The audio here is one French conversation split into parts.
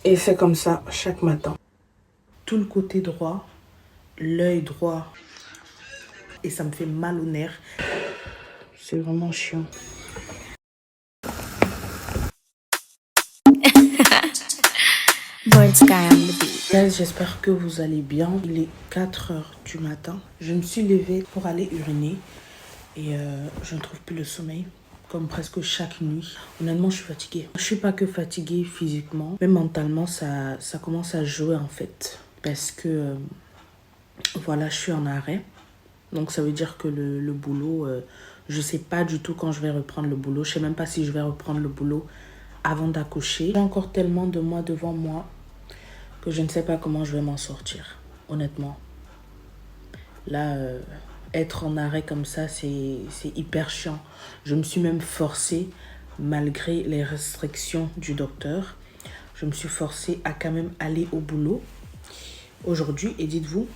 Et c'est comme ça chaque matin. Tout le côté droit, l'œil droit. Et ça me fait mal au nerf. C'est vraiment chiant. J'espère que vous allez bien. Il est 4 heures du matin. Je me suis levée pour aller uriner. Et je ne trouve plus le sommeil. Comme presque chaque nuit. Honnêtement, je suis fatiguée. Je ne suis pas que fatiguée physiquement. Mais mentalement, ça commence à jouer en fait. Parce que, voilà, je suis en arrêt. Donc ça veut dire que le boulot, je ne sais pas du tout quand je vais reprendre le boulot. Je ne sais même pas si je vais reprendre le boulot avant d'accoucher. J'ai encore tellement de mois devant moi que je ne sais pas comment je vais m'en sortir, honnêtement. Là, être en arrêt comme ça, c'est hyper chiant. Je me suis même forcée, malgré les restrictions du docteur, je me suis forcée à quand même aller au boulot aujourd'hui. Et dites-vous,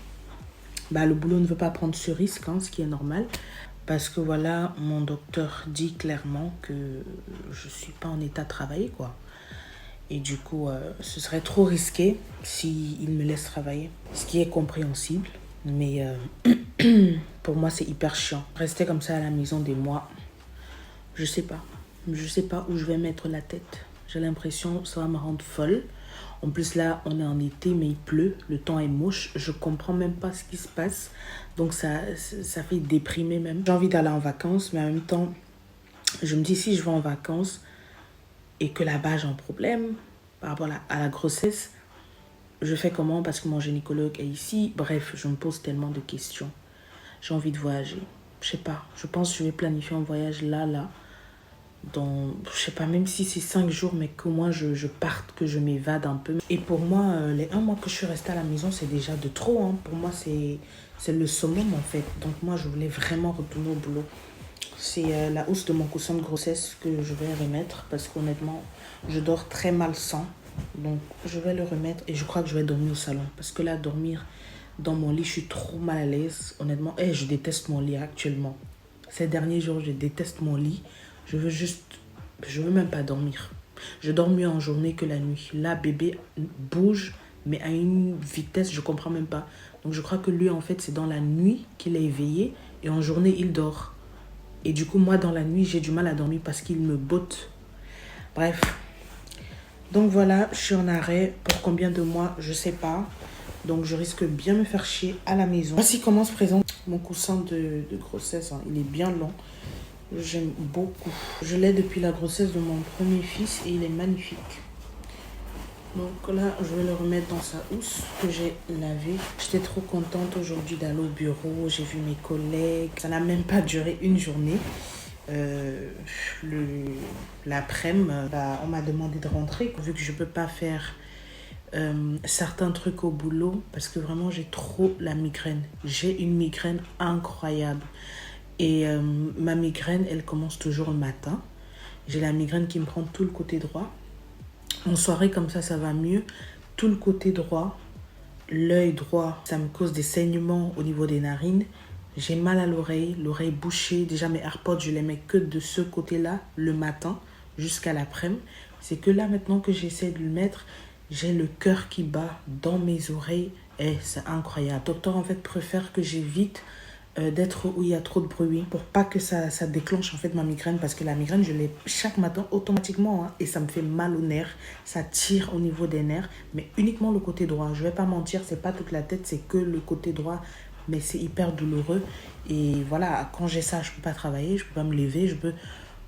le boulot ne veut pas prendre ce risque, ce qui est normal. Parce que voilà, mon docteur dit clairement que je ne suis pas en état de travailler, quoi. Et du coup, ce serait trop risqué s'il me laisse travailler. Ce qui est compréhensible. Mais pour moi, c'est hyper chiant. Rester comme ça à la maison des mois, je sais pas. Je sais pas où je vais mettre la tête. J'ai l'impression que ça va me rendre folle. En plus, là, on est en été, mais il pleut. Le temps est moche. Je comprends même pas ce qui se passe. Donc, ça fait déprimer même. J'ai envie d'aller en vacances, mais en même temps, je me dis, si je vais en vacances et que là-bas, j'ai un problème par rapport à la grossesse, je fais comment parce que mon gynécologue est ici. Bref, je me pose tellement de questions. J'ai envie de voyager. Je sais pas. Je pense que je vais planifier un voyage là. Dans, je sais pas, même si c'est 5 jours, mais qu'au moins je parte, que je m'évade un peu. Et pour moi, les 1 mois que je suis restée à la maison, c'est déjà de trop. Pour moi, c'est le summum en fait. Donc moi, je voulais vraiment retourner au boulot. C'est la housse de mon coussin de grossesse que je vais remettre parce qu'honnêtement, je dors très mal sans. Donc, je vais le remettre et je crois que je vais dormir au salon. Parce que là, dormir dans mon lit, je suis trop mal à l'aise. Honnêtement, je déteste mon lit actuellement. Ces derniers jours, je déteste mon lit. Je veux même pas dormir. Je dors mieux en journée que la nuit. Là, bébé bouge, mais à une vitesse, je comprends même pas. Donc, je crois que lui, en fait, c'est dans la nuit qu'il est éveillé et en journée, il dort. Et du coup, moi, dans la nuit, j'ai du mal à dormir parce qu'il me botte. Bref. Donc voilà, je suis en arrêt. Pour combien de mois, je sais pas. Donc je risque bien me faire chier à la maison. Voici comment se présente mon coussin de grossesse. Il est bien long. J'aime beaucoup. Je l'ai depuis la grossesse de mon premier fils et il est magnifique. Donc là, je vais le remettre dans sa housse que j'ai lavée. J'étais trop contente aujourd'hui d'aller au bureau. J'ai vu mes collègues. Ça n'a même pas duré une journée. L'après-midi, on m'a demandé de rentrer vu que je ne peux pas faire certains trucs au boulot parce que vraiment j'ai trop la migraine. J'ai une migraine incroyable et ma migraine, elle commence toujours le matin. J'ai la migraine qui me prend tout le côté droit. En soirée comme ça va mieux. Tout le côté droit, l'œil droit, ça me cause des saignements au niveau des narines. J'ai mal à l'oreille bouchée. Déjà, mes AirPods, je les mets que de ce côté-là, le matin, jusqu'à l'après-midi. C'est que là, maintenant que j'essaie de le mettre, j'ai le cœur qui bat dans mes oreilles. Et c'est incroyable. Le docteur, en fait, préfère que j'évite d'être où il y a trop de bruit pour pas que ça déclenche, en fait, ma migraine. Parce que la migraine, je l'ai chaque matin automatiquement. Et ça me fait mal aux nerfs. Ça tire au niveau des nerfs. Mais uniquement le côté droit. Je vais pas mentir, c'est pas toute la tête, c'est que le côté droit. Mais c'est hyper douloureux. Et voilà, quand j'ai ça, je peux pas travailler, je peux pas me lever,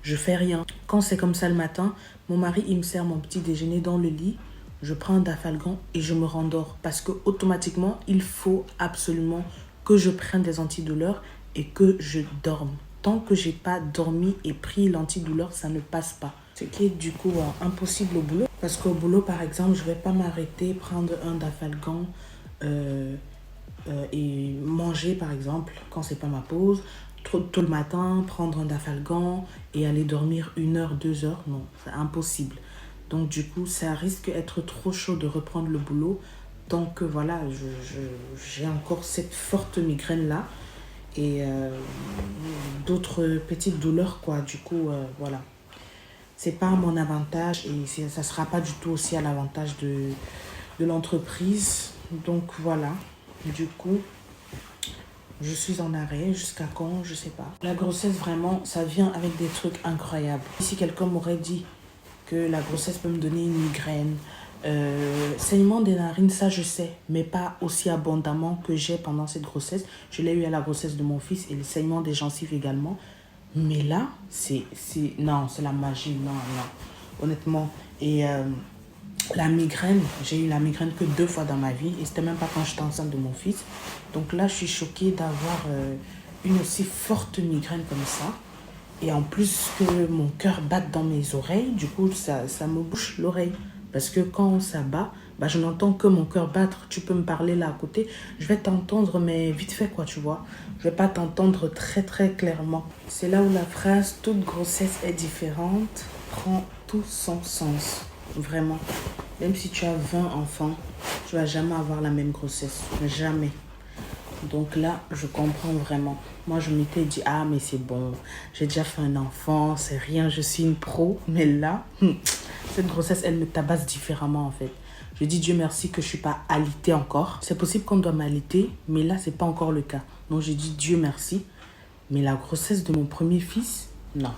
je fais rien. Quand c'est comme ça le matin, mon mari, il me sert mon petit déjeuner dans le lit. Je prends un Dafalgan et je me rendors. Parce que automatiquement, il faut absolument que je prenne des antidouleurs et que je dorme. Tant que j'ai pas dormi et pris l'antidouleur, ça ne passe pas. Ce qui est du coup impossible au boulot. Parce qu'au boulot, par exemple, je vais pas m'arrêter, prendre un Dafalgan, et manger par exemple quand c'est pas ma pause tôt le matin, prendre un Dafalgan et aller dormir 1 heure, 2 heures, non, c'est impossible. Donc du coup ça risque d'être trop chaud de reprendre le boulot. Donc voilà, j'ai encore cette forte migraine là et d'autres petites douleurs quoi. Du coup voilà, c'est pas à mon avantage et ça sera pas du tout aussi à l'avantage de l'entreprise. Donc voilà, du coup, je suis en arrêt jusqu'à quand, je sais pas. La grossesse, vraiment, ça vient avec des trucs incroyables. Si quelqu'un m'aurait dit que la grossesse peut me donner une migraine, saignement des narines, ça je sais, mais pas aussi abondamment que j'ai pendant cette grossesse. Je l'ai eu à la grossesse de mon fils et le saignement des gencives également. Mais là, non, c'est la magie, non, non, honnêtement. Et la migraine, j'ai eu la migraine que 2 fois dans ma vie et c'était même pas quand j'étais enceinte de mon fils. Donc là, je suis choquée d'avoir une aussi forte migraine comme ça. Et en plus que mon cœur batte dans mes oreilles, du coup, ça me bouche l'oreille. Parce que quand ça bat, bah, je n'entends que mon cœur battre. Tu peux me parler là à côté, je vais t'entendre, mais vite fait, quoi, tu vois. Je vais pas t'entendre très, très clairement. C'est là où la phrase « toute grossesse est différente » prend tout son sens. Vraiment. Même si tu as 20 enfants, tu vas jamais avoir la même grossesse. Jamais. Donc là, je comprends vraiment. Moi, je m'étais dit, ah, mais c'est bon, j'ai déjà fait un enfant, c'est rien, je suis une pro. Mais là, cette grossesse, elle me tabasse différemment, en fait. Je dis Dieu merci que je ne suis pas alitée encore. C'est possible qu'on doit m'aliter, mais là, ce n'est pas encore le cas. Donc, j'ai dit Dieu merci. Mais la grossesse de mon premier fils, non.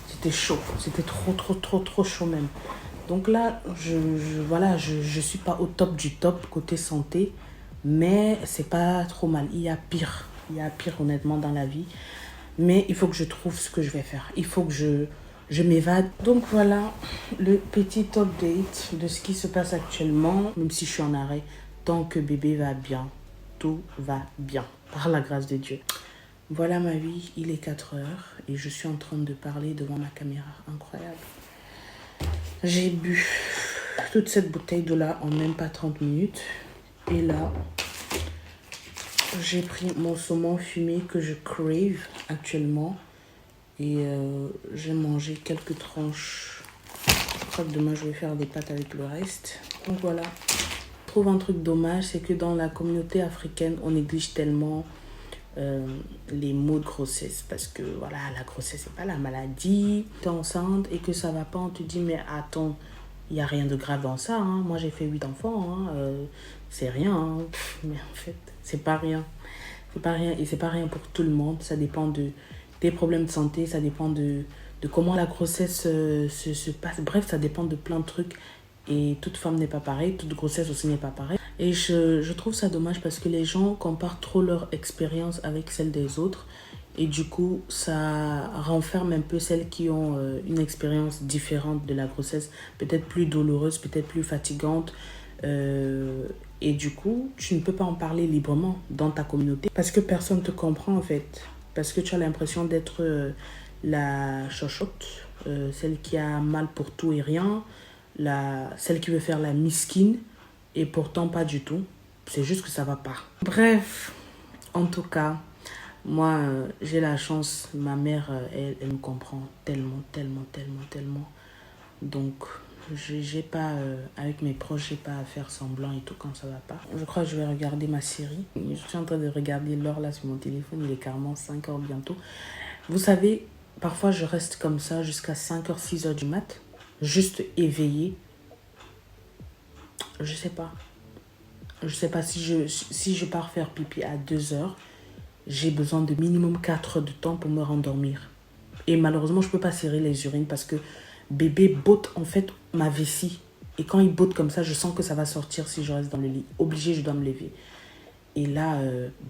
C'était chaud. C'était trop, trop, trop, trop chaud même. Donc là, voilà, je suis pas au top du top côté santé. Mais c'est pas trop mal. Il y a pire. Il y a pire, honnêtement, dans la vie. Mais il faut que je trouve ce que je vais faire. Il faut que je m'évade. Donc voilà le petit update de ce qui se passe actuellement. Même si je suis en arrêt, tant que bébé va bien, tout va bien. Par la grâce de Dieu. Voilà ma vie. Il est 4 heures. Et je suis en train de parler devant ma caméra. Incroyable. J'ai bu toute cette bouteille d'eau-là en même pas 30 minutes. Et là, j'ai pris mon saumon fumé que je crave actuellement. Et j'ai mangé quelques tranches. Je crois que demain, je vais faire des pâtes avec le reste. Donc voilà. Je trouve un truc dommage, c'est que dans la communauté africaine, on néglige tellement les maux de grossesse. Parce que voilà, la grossesse, c'est pas la maladie. Tu es enceinte et que ça va pas, on te dit, mais attends, il n'y a rien de grave dans ça. Hein. Moi, j'ai fait 8 enfants. Hein. C'est rien. Hein. Mais en fait, c'est pas rien. C'est pas rien. Et c'est pas rien pour tout le monde. Ça dépend des problèmes de santé. Ça dépend de comment la grossesse se passe. Bref, ça dépend de plein de trucs. Et toute femme n'est pas pareille. Toute grossesse aussi n'est pas pareille. Et je trouve ça dommage parce que les gens comparent trop leur expérience avec celle des autres. Et du coup, ça renferme un peu celles qui ont une expérience différente de la grossesse, peut-être plus douloureuse, peut-être plus fatigante. Et du coup, tu ne peux pas en parler librement dans ta communauté parce que personne ne te comprend en fait. Parce que tu as l'impression d'être la chochotte, celle qui a mal pour tout et rien, celle qui veut faire la miskine et pourtant pas du tout. C'est juste que ça va pas. Bref, en tout cas... Moi, j'ai la chance, ma mère, elle me comprend tellement, tellement, tellement, tellement. Donc, j'ai pas, avec mes proches, j'ai pas à faire semblant et tout quand ça va pas. Je crois que je vais regarder ma série. Je suis en train de regarder l'heure là sur mon téléphone, il est carrément 5 heures bientôt. Vous savez, parfois je reste comme ça jusqu'à 5 heures, 6 heures du mat, juste éveillée. Je sais pas. Je sais pas si je pars faire pipi à 2 heures. J'ai besoin de minimum 4 heures de temps pour me rendormir. Et malheureusement, je ne peux pas serrer les urines parce que bébé botte en fait ma vessie. Et quand il botte comme ça, je sens que ça va sortir si je reste dans le lit. Obligé, je dois me lever. Et là,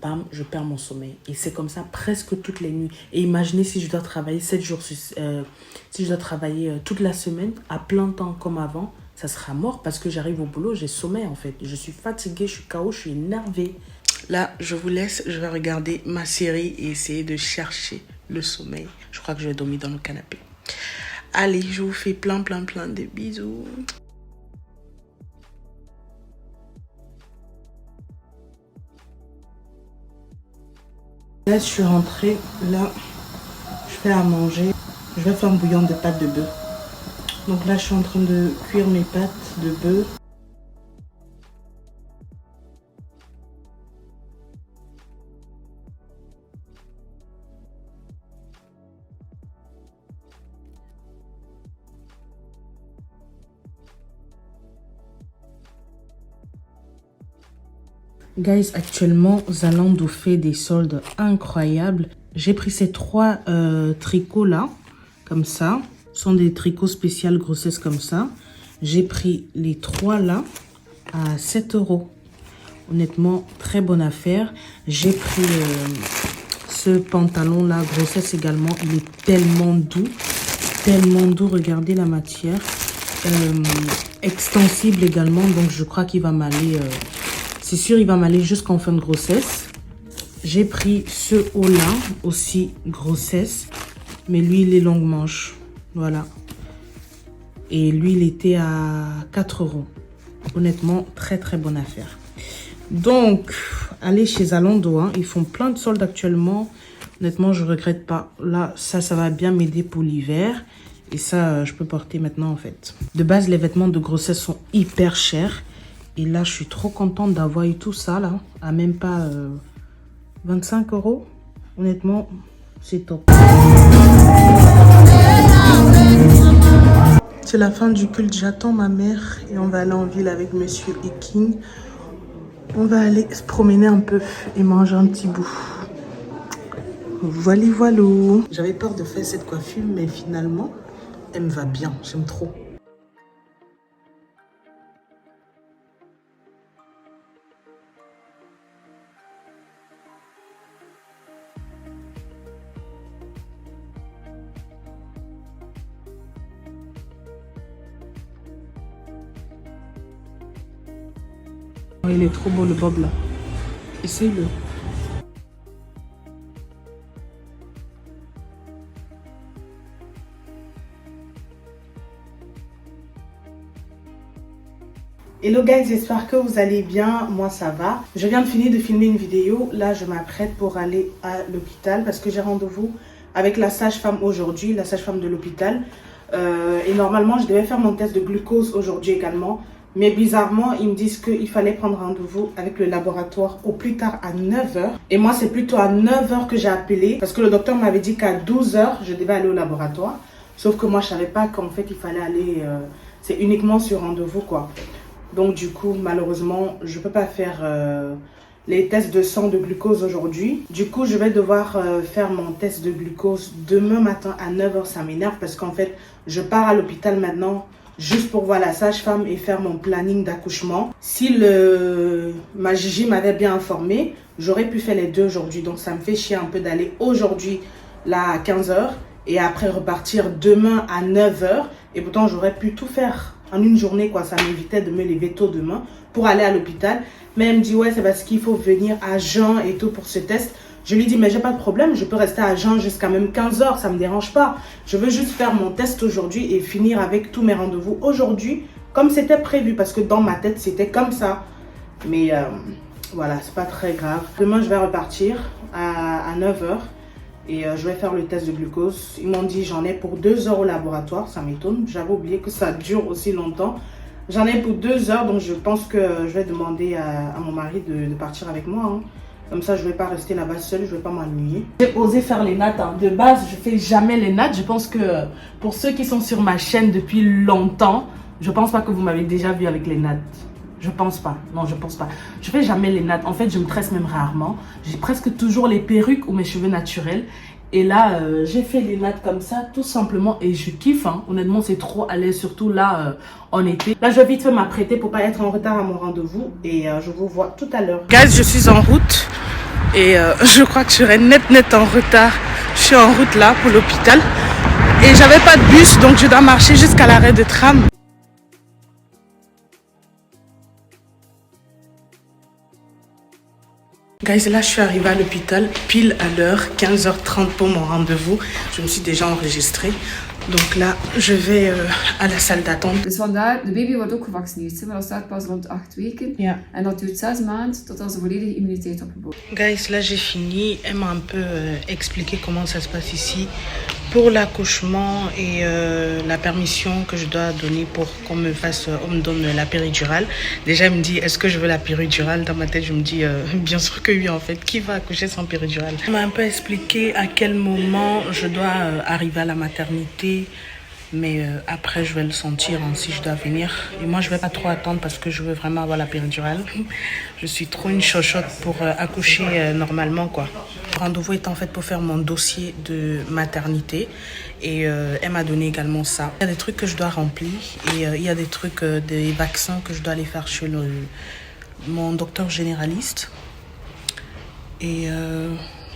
bam, je perds mon sommeil. Et c'est comme ça presque toutes les nuits. Et imaginez si je dois travailler 7 jours, si je dois travailler toute la semaine, à plein temps comme avant, ça sera mort parce que j'arrive au boulot, j'ai sommeil en fait. Je suis fatiguée, je suis KO, je suis énervée. Là, je vous laisse, je vais regarder ma série et essayer de chercher le sommeil. Je crois que je vais dormir dans le canapé. Allez, je vous fais plein, plein, plein de bisous. Là, je suis rentrée. Là, je fais à manger. Je vais faire un bouillon de pâtes de bœuf. Donc là, je suis en train de cuire mes pâtes de bœuf. Guys, actuellement, Zalando fait des soldes incroyables. J'ai pris ces 3 tricots là, comme ça. Ce sont des tricots spéciaux grossesse comme ça. J'ai pris les 3 là à 7 €. Honnêtement, très bonne affaire. J'ai pris ce pantalon là, grossesse également. Il est tellement doux. Tellement doux, regardez la matière. Extensible également, donc je crois qu'il va m'aller... c'est sûr, il va m'aller jusqu'en fin de grossesse. J'ai pris ce haut là, aussi grossesse. Mais lui, il est longue manche. Voilà. Et lui, il était à 4 €. Honnêtement, très très bonne affaire. Donc, allez chez Zalando. Hein. Ils font plein de soldes actuellement. Honnêtement, je ne regrette pas. Là, ça va bien m'aider pour l'hiver. Et ça, je peux porter maintenant en fait. De base, les vêtements de grossesse sont hyper chers. Et là, je suis trop contente d'avoir eu tout ça là. À même pas 25 €. Honnêtement, c'est top. C'est la fin du culte. J'attends ma mère. Et on va aller en ville avec Monsieur Eking. On va aller se promener un peu et manger un petit bout. Voilà, voilà. J'avais peur de faire cette coiffure, mais finalement, elle me va bien. J'aime trop. Oh, il est trop beau le bob là. Essaye-le. Hello guys, j'espère que vous allez bien. Moi ça va. Je viens de finir de filmer une vidéo. Là je m'apprête pour aller à l'hôpital parce que j'ai rendez-vous avec la sage-femme aujourd'hui, la sage-femme de l'hôpital. Et normalement je devais faire mon test de glucose aujourd'hui également. Mais bizarrement, ils me disent qu'il fallait prendre rendez-vous avec le laboratoire au plus tard à 9 h. Et moi, c'est plutôt à 9 h que j'ai appelé. Parce que le docteur m'avait dit qu'à 12 h, je devais aller au laboratoire. Sauf que moi, je ne savais pas qu'en fait, il fallait aller... c'est uniquement sur rendez-vous, quoi. Donc, du coup, malheureusement, je ne peux pas faire les tests de sang de glucose aujourd'hui. Du coup, je vais devoir faire mon test de glucose demain matin à 9 h. Ça m'énerve parce qu'en fait, je pars à l'hôpital maintenant... juste pour voir la sage-femme et faire mon planning d'accouchement. Si ma Gigi m'avait bien informé, j'aurais pu faire les deux aujourd'hui. Donc ça me fait chier un peu d'aller aujourd'hui là à 15 h et après repartir demain à 9 h. Et pourtant j'aurais pu tout faire en une journée quoi. Ça m'évitait de me lever tôt demain pour aller à l'hôpital. Mais elle me dit ouais c'est parce qu'il faut venir à jeun et tout pour ce test. Je lui dis, mais j'ai pas de problème, je peux rester à jeun jusqu'à même 15 h, ça me dérange pas. Je veux juste faire mon test aujourd'hui et finir avec tous mes rendez-vous aujourd'hui, comme c'était prévu, parce que dans ma tête, c'était comme ça. Mais voilà, c'est pas très grave. Demain, je vais repartir à 9 h et je vais faire le test de glucose. Ils m'ont dit, j'en ai pour 2 h au laboratoire, ça m'étonne. J'avais oublié que ça dure aussi longtemps. J'en ai pour 2 h, donc je pense que je vais demander à mon mari de partir avec moi. Hein. Comme ça, je ne vais pas rester là-bas seule, je ne vais pas m'ennuyer. J'ai osé faire les nattes. Hein. De base, je ne fais jamais les nattes. Je pense que pour ceux qui sont sur ma chaîne depuis longtemps, je ne pense pas que vous m'avez déjà vu avec les nattes. Je pense pas. Non, je pense pas. Je fais jamais les nattes. En fait, je me tresse même rarement. J'ai presque toujours les perruques ou mes cheveux naturels. Et là, j'ai fait les nattes comme ça, tout simplement. Et je kiffe. Hein. Honnêtement, c'est trop à l'aise, surtout là, en été. Là, je vais vite fait m'apprêter pour pas être en retard à mon rendez-vous. Et je vous vois tout à l'heure. Guys, je suis en route. Et je crois que je serai net en retard. Je suis en route là pour l'hôpital. Et j'avais pas de bus, donc je dois marcher jusqu'à l'arrêt de tram. Guys, là je suis arrivée à l'hôpital pile à l'heure, 15 h 30 pour mon rendez-vous. Je me suis déjà enregistrée. Donc là, je vais à la salle d'attente. Dus vandaar, de baby wordt ook gevaccineerd, maar dat staat pas rond 8 weken. Ja. En dat duurt 6 maanden tot als de volledige immuniteit opgebouwd. Guys, là j'ai fini. Elle m'a un peu expliqué comment ça se passe ici pour l'accouchement et la permission que je dois donner pour qu'on me donne la péridurale. Déjà, elle me dit, est-ce que je veux la péridurale? Dans ma tête, je me dis, bien sûr que oui, en fait. Qui va accoucher sans péridurale? Elle m'a un peu expliqué à quel moment je dois arriver à la maternité, Mais après, je vais le sentir hein, si je dois venir. Et moi, je vais pas trop attendre parce que je veux vraiment avoir la péridurale. Je suis trop une chochotte pour accoucher normalement, quoi. Le rendez-vous est en fait pour faire mon dossier de maternité. Et elle m'a donné également ça. Il y a des trucs que je dois remplir. Et il y a des trucs, des vaccins que je dois aller faire chez mon docteur généraliste. Et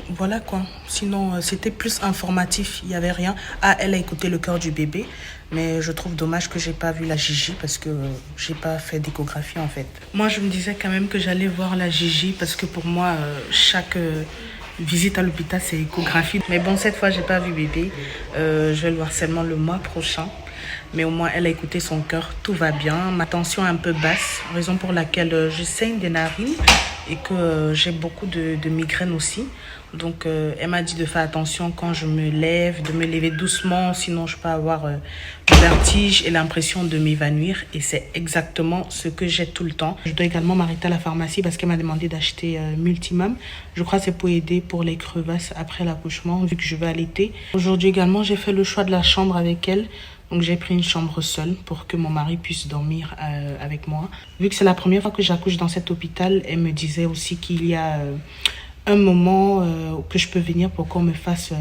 voilà quoi. Sinon, c'était plus informatif. Il n'y avait rien. Ah, elle a écouté le cœur du bébé. Mais je trouve dommage que j'ai pas vu la Gigi parce que j'ai pas fait d'échographie en fait. Moi, je me disais quand même que j'allais voir la Gigi parce que pour moi, chaque visite à l'hôpital, c'est échographie. Mais bon, cette fois, j'ai pas vu bébé. Je vais le voir seulement le mois prochain. Mais au moins, elle a écouté son cœur, tout va bien. Ma tension est un peu basse, raison pour laquelle je saigne des narines et que j'ai beaucoup de migraines aussi. Donc, elle m'a dit de faire attention quand je me lève, de me lever doucement, sinon je peux avoir le vertige et l'impression de m'évanouir. Et c'est exactement ce que j'ai tout le temps. Je dois également m'arrêter à la pharmacie parce qu'elle m'a demandé d'acheter Multimum. Je crois que c'est pour aider pour les crevasses après l'accouchement, vu que je vais allaiter. Aujourd'hui également, j'ai fait le choix de la chambre avec elle. Donc j'ai pris une chambre seule pour que mon mari puisse dormir avec moi. Vu que c'est la première fois que j'accouche dans cet hôpital, elle me disait aussi qu'il y a un moment que je peux venir pour qu'on me fasse,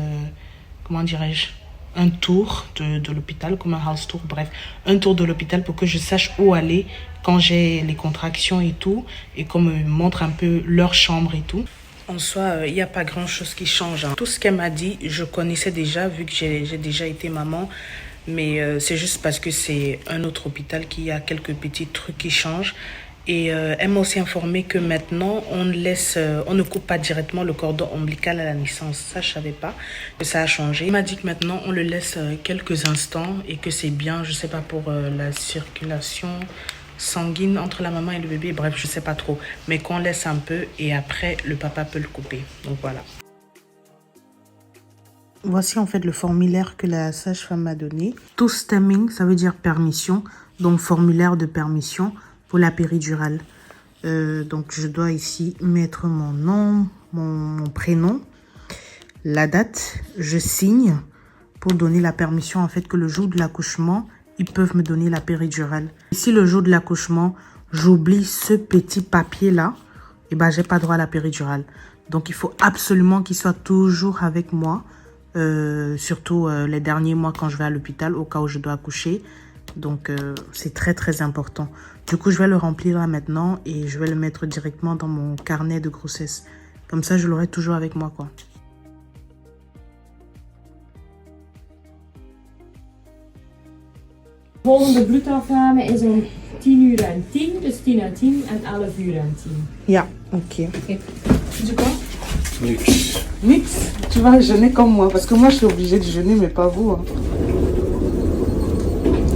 comment dirais-je, un tour de l'hôpital, comme un house tour, bref, un tour de l'hôpital pour que je sache où aller quand j'ai les contractions et tout, et qu'on me montre un peu leur chambre et tout. En soi, il n'y a pas grand-chose qui change. Hein. Tout ce qu'elle m'a dit, je connaissais déjà, vu que j'ai déjà été maman. Mais c'est juste parce que c'est un autre hôpital qui a quelques petits trucs qui changent. Et elle m'a aussi informé que maintenant, on ne coupe pas directement le cordon ombilical à la naissance. Ça, je ne savais pas que ça a changé. Elle m'a dit que maintenant, on le laisse quelques instants et que c'est bien, je ne sais pas, pour la circulation sanguine entre la maman et le bébé. Bref, je ne sais pas trop. Mais qu'on laisse un peu et après, le papa peut le couper. Donc voilà. Voici en fait le formulaire que la sage-femme m'a donné. To-stemming, ça veut dire permission. Donc formulaire de permission pour la péridurale. Donc je dois ici mettre mon nom, mon prénom, la date. Je signe pour donner la permission en fait que le jour de l'accouchement, ils peuvent me donner la péridurale. Ici le jour de l'accouchement, j'oublie ce petit papier là. Et ben j'ai pas droit à la péridurale. Donc il faut absolument qu'il soit toujours avec moi. Surtout les derniers mois quand je vais à l'hôpital au cas où je dois accoucher. Donc c'est très très important. Du coup je vais le remplir là maintenant et je vais le mettre directement dans mon carnet de grossesse. Comme ça je l'aurai toujours avec moi quoi. Volgende bloedafname is om 10:10, dus 10:10 en 11:10. Yeah, ok. Du quoi? Mix. Mix, tu vas jeûner comme moi parce que moi je suis obligée de jeûner mais pas vous. Hein.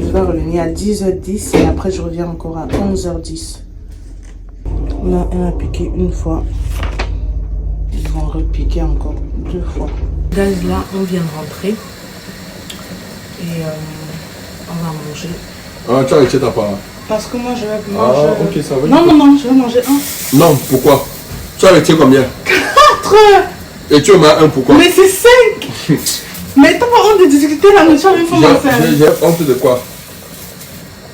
Je vais revenir à 10h10 et après je reviens encore à 11h10. Là, elle m'a piqué une fois. Ils vont repiquer encore 2 fois. Guys, là, on vient de rentrer. Et on va manger. Ah, tu as arrêté ta part. Parce que moi, je vais manger... Ah, ok, ça va. Non, je vais manger un. Non, pourquoi? Tu as arrêté combien? 4. Et tu en as un pourquoi? Mais c'est 5. Mais t'as pas honte de discuter la nourriture, il faut m'en faire. J'ai honte de quoi?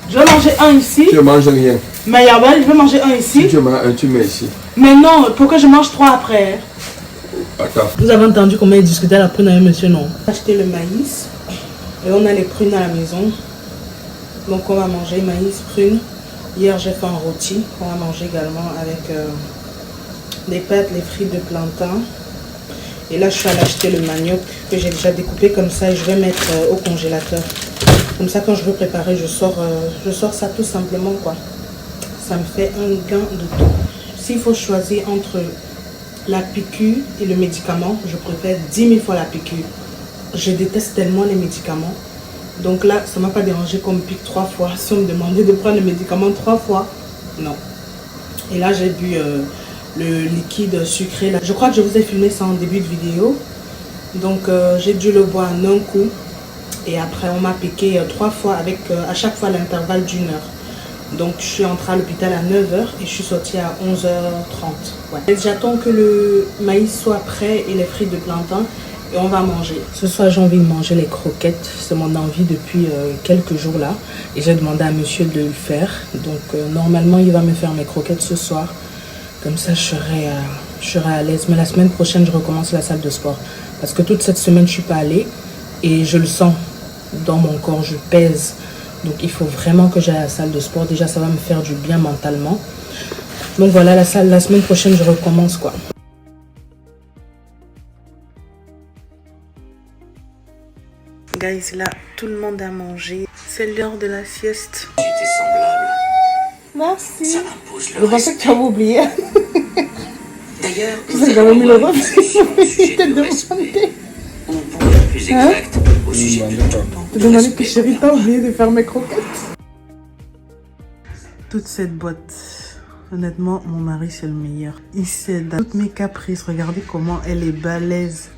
Je vais manger un ici. Tu ne manges rien. Mais Yabel, je vais manger un ici. Si tu manges un, tu mets ici. Mais non, pourquoi je mange 3 après? Attends. Vous avez entendu comment il discutait à la prune avec monsieur, non? On a acheté le maïs. Et on a les prunes à la maison. Donc on va manger maïs, prunes. Hier j'ai fait un rôti. On va manger également avec des pâtes, les frites de plantain. Et là je suis allée acheter le manioc que j'ai déjà découpé comme ça et je vais mettre au congélateur. Comme ça quand je veux préparer, je sors ça tout simplement quoi. Ça me fait un gain de temps. S'il faut choisir entre la piqûre et le médicament, je préfère 10 000 fois la piqûre. Je déteste tellement les médicaments. Donc là, ça ne m'a pas dérangé qu'on me pique 3 fois. Si on me demandait de prendre le médicament 3 fois, non. Et là, j'ai bu le liquide sucré. Là. Je crois que je vous ai filmé ça en début de vidéo. Donc j'ai dû le boire en un coup. Et après, on m'a piqué 3 fois avec à chaque fois l'intervalle d'1 heure. Donc je suis entrée à l'hôpital à 9h et je suis sortie à 11h30. Ouais. J'attends que le maïs soit prêt et les frites de plantain. et on va manger. Ce soir, j'ai envie de manger les croquettes. C'est mon envie depuis quelques jours là. Et j'ai demandé à monsieur de le faire. Donc, normalement, il va me faire mes croquettes ce soir. Comme ça, je serai à l'aise. Mais la semaine prochaine, je recommence la salle de sport. Parce que toute cette semaine, je ne suis pas allée. Et je le sens dans mon corps. Je pèse. Donc, il faut vraiment que j'aille à la salle de sport. Déjà, ça va me faire du bien mentalement. Donc, voilà, la semaine prochaine, je recommence quoi. Guys, là, tout le monde a mangé. C'est l'heure de la sieste. J'étais semblable. Merci. Ça m'impose le Je pensais que tu avais oublié. D'ailleurs, Vous avez mis le ref. sujet de respect. Ou pour être plus exact, au sujet de tout. Je te demandais que chérie, t'as oublié de faire mes croquettes. Toute cette boîte. Honnêtement, mon mari, c'est le meilleur. Il s'aide à toutes mes caprices. Regardez comment elle est balèze.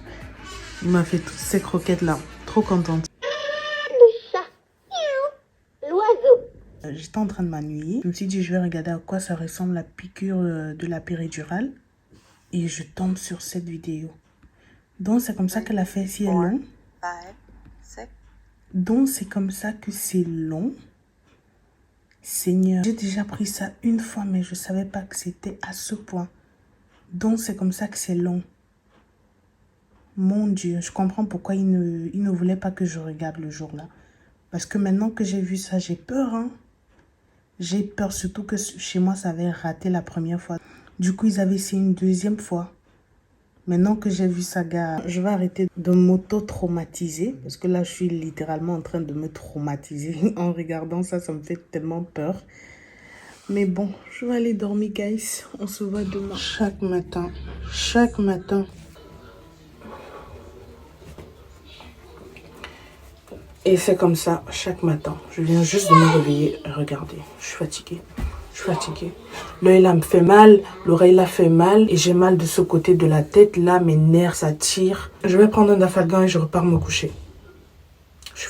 Il m'a fait toutes ces croquettes-là. Trop contente. Le chat, miaou, l'oiseau. J'étais en train de m'ennuyer. Je me suis dit, je vais regarder à quoi ça ressemble la piqûre de la péridurale. Et je tombe sur cette vidéo. Donc, c'est comme ça que la fesse est long. Donc, c'est comme ça que c'est long. Seigneur, j'ai déjà pris ça une fois, mais je ne savais pas que c'était à ce point. Donc, c'est comme ça que c'est long. Mon Dieu, je comprends pourquoi il ne voulait pas que je regarde le jour-là. Parce que maintenant que j'ai vu ça, j'ai peur. Hein? J'ai peur, surtout que chez moi, ça avait raté la première fois. Du coup, ils avaient essayé une deuxième fois. Maintenant que j'ai vu ça, gars, je vais arrêter de m'auto-traumatiser. Parce que là, je suis littéralement en train de me traumatiser. En regardant ça, ça me fait tellement peur. Mais bon, je vais aller dormir, guys. On se voit demain. Chaque matin. Et c'est comme ça chaque matin. Je viens juste de me réveiller. Regardez, je suis fatiguée. L'œil là me fait mal, l'oreille là fait mal. Et j'ai mal de ce côté de la tête. Là, mes nerfs, ça tire. Je vais prendre un Dafalgan et je repars me coucher. Je suis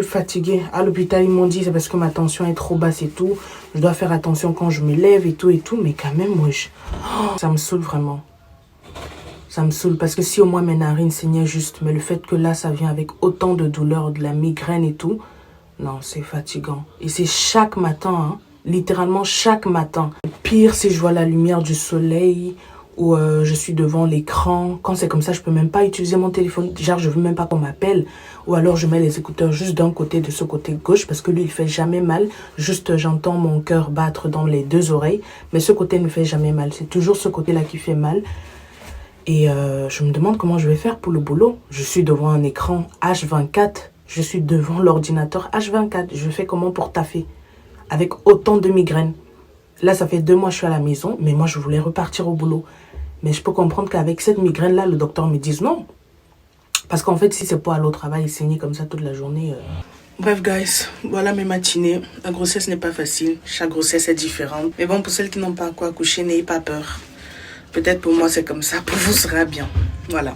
fatiguée. À l'hôpital, ils m'ont dit c'est parce que ma tension est trop basse et tout. Je dois faire attention quand je me lève et tout. Mais quand même, moi, ça me saoule vraiment. Ça me saoule parce que si au moins mes narines saignaient juste, mais le fait que là, ça vient avec autant de douleur, de la migraine et tout, non, c'est fatigant. Et c'est chaque matin, hein, littéralement chaque matin. Pire, si je vois la lumière du soleil ou je suis devant l'écran. Quand c'est comme ça, je peux même pas utiliser mon téléphone. Genre, je veux même pas qu'on m'appelle. Ou alors, je mets les écouteurs juste d'un côté, de ce côté gauche, parce que lui, il fait jamais mal. Juste, j'entends mon cœur battre dans les deux oreilles. Mais ce côté ne fait jamais mal. C'est toujours ce côté-là qui fait mal. Et je me demande comment je vais faire pour le boulot. Je suis devant un écran H24. Je suis devant l'ordinateur H24. Je fais comment pour taffer avec autant de migraines. Là, ça fait 2 mois que je suis à la maison. Mais moi, je voulais repartir au boulot. Mais je peux comprendre qu'avec cette migraine-là, le docteur me dise non. Parce qu'en fait, si c'est pour aller au travail et saigner comme ça toute la journée... Bref, guys, voilà mes matinées. La grossesse n'est pas facile. Chaque grossesse est différente. Mais bon, pour celles qui n'ont pas à quoi accoucher, n'ayez pas peur. Peut-être pour moi c'est comme ça, pour vous ce sera bien. Voilà.